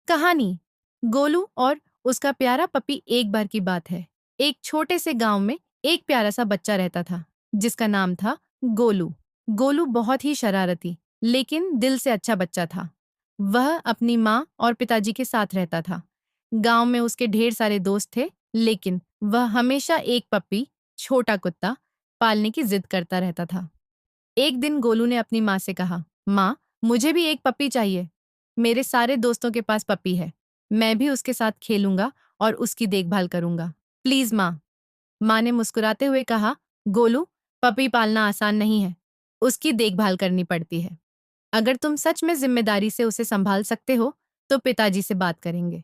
कहानी। गोलू और उसका प्यारा पपी। एक बार की बात है, एक छोटे से गांव में एक प्यारा सा बच्चा रहता था जिसका नाम था गोलू। गोलू बहुत ही शरारती लेकिन दिल से अच्छा बच्चा था। वह अपनी माँ और पिताजी के साथ रहता था। गांव में उसके ढेर सारे दोस्त थे, लेकिन वह हमेशा एक पपी, छोटा कुत्ता, पालने की जिद करता रहता था। एक दिन गोलू ने अपनी माँ से कहा, माँ, मुझे भी एक पपी चाहिए। मेरे सारे दोस्तों के पास पपी है। मैं भी उसके साथ खेलूंगा और उसकी देखभाल करूंगा। प्लीज माँ। माँ ने मुस्कुराते हुए कहा, गोलू, पपी पालना आसान नहीं है। उसकी देखभाल करनी पड़ती है। अगर तुम सच में जिम्मेदारी से उसे संभाल सकते हो, तो पिताजी से बात करेंगे।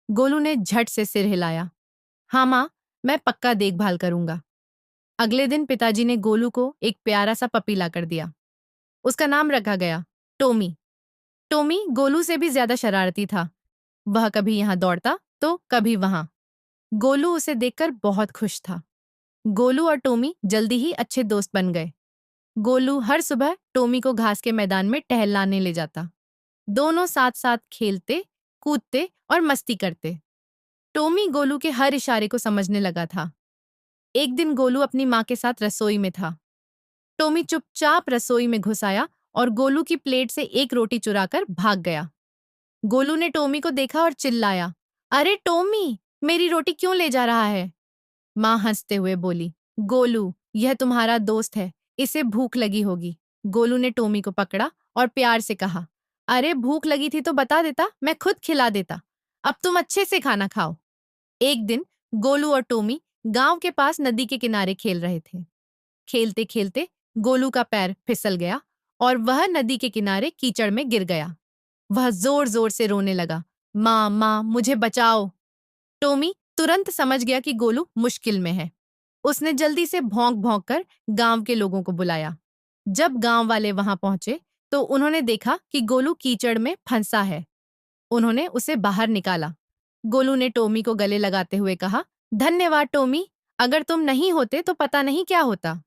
गोलू ने झट से सिर हिलाया। हाँ माँ, मैं पक्का देखभाल करूंगा। अगले दिन पिताजी ने गोलू को एक प्यारा सा पपी लाकर दिया। उसका नाम रखा गया टोमी। टोमी गोलू से भी ज्यादा शरारती था। वह कभी यहाँ दौड़ता तो कभी वहां। गोलू उसे देखकर बहुत खुश था। गोलू और टोमी जल्दी ही अच्छे दोस्त बन गए। गोलू हर सुबह टोमी को घास के मैदान में टहलाने ले जाता। दोनों साथ साथ खेलते, कूदते और मस्ती करते। टोमी गोलू के हर इशारे को समझने लगा था। एक दिन गोलू अपनी माँ के साथ रसोई में था। टोमी चुपचाप रसोई में घुस आया और गोलू की प्लेट से एक रोटी चुराकर भाग गया। गोलू ने टोमी को देखा और चिल्लाया, अरे टोमी, मेरी रोटी क्यों ले जा रहा है? माँ हंसते हुए बोली, गोलू, यह तुम्हारा दोस्त है, इसे भूख लगी होगी। गोलू ने टोमी को पकड़ा और प्यार से कहा, अरे भूख लगी थी तो बता देता, मैं खुद खिला देता। अब तुम अच्छे से खाना खाओ। एक दिन गोलू और टोमी गांव के पास नदी के किनारे खेल रहे थे। खेलते खेलते गोलू का पैर फिसल गया और वह नदी के किनारे कीचड़ में गिर गया। वह जोर जोर से रोने लगा, माँ माँ, मुझे बचाओ। टोमी तुरंत समझ गया कि गोलू मुश्किल में है। उसने जल्दी से भौंक भौंक कर गांव के लोगों को बुलाया। जब गांव वाले वहां पहुंचे तो उन्होंने देखा कि गोलू कीचड़ में फंसा है। उन्होंने उसे बाहर निकाला। गोलू ने टोमी को गले लगाते हुए कहा, धन्यवाद टोमी, अगर तुम नहीं होते तो पता नहीं क्या होता।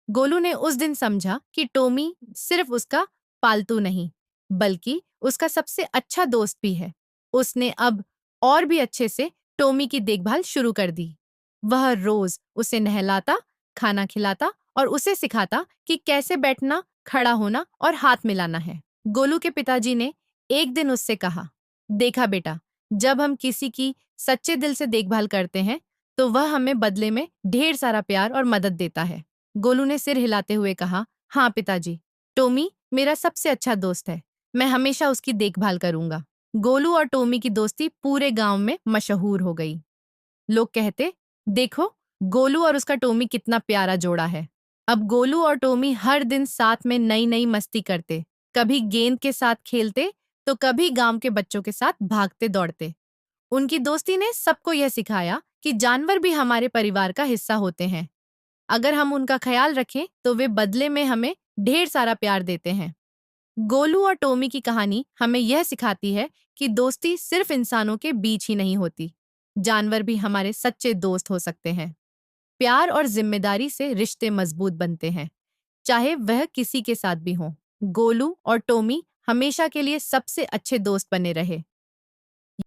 गोलू ने उस दिन समझा कि टोमी सिर्फ उसका पालतू नहीं, बल्कि उसका सबसे अच्छा दोस्त भी है। उसने अब और भी अच्छे से टोमी की देखभाल शुरू कर दी। वह रोज उसे नहलाता, खाना खिलाता और उसे सिखाता कि कैसे बैठना, खड़ा होना और हाथ मिलाना है। गोलू के पिताजी ने एक दिन उससे कहा, देखा बेटा, जब हम किसी की सच्चे दिल से देखभाल करते हैं, तो वह हमें बदले में ढेर सारा प्यार और मदद देता है। गोलू ने सिर हिलाते हुए कहा, हाँ पिताजी, टोमी मेरा सबसे अच्छा दोस्त है। मैं हमेशा उसकी देखभाल करूंगा। गोलू और टोमी की दोस्ती पूरे गांव में मशहूर हो गई। लोग कहते, देखो, गोलू और उसका टोमी कितना प्यारा जोड़ा है। अब गोलू और टोमी हर दिन साथ में नई नई मस्ती करते, कभी गेंद के साथ खेलते तो कभी गांव के बच्चों के साथ भागते दौड़ते। उनकी दोस्ती ने सबको यह सिखाया कि जानवर भी हमारे परिवार का हिस्सा होते हैं। अगर हम उनका ख्याल रखें तो वे बदले में हमें ढेर सारा प्यार देते हैं। गोलू और टोमी की कहानी हमें यह सिखाती है कि दोस्ती सिर्फ इंसानों के बीच ही नहीं होती, जानवर भी हमारे सच्चे दोस्त हो सकते हैं। प्यार और जिम्मेदारी से रिश्ते मजबूत बनते हैं, चाहे वह किसी के साथ भी हो। गोलू और टोमी हमेशा के लिए सबसे अच्छे दोस्त बने रहे।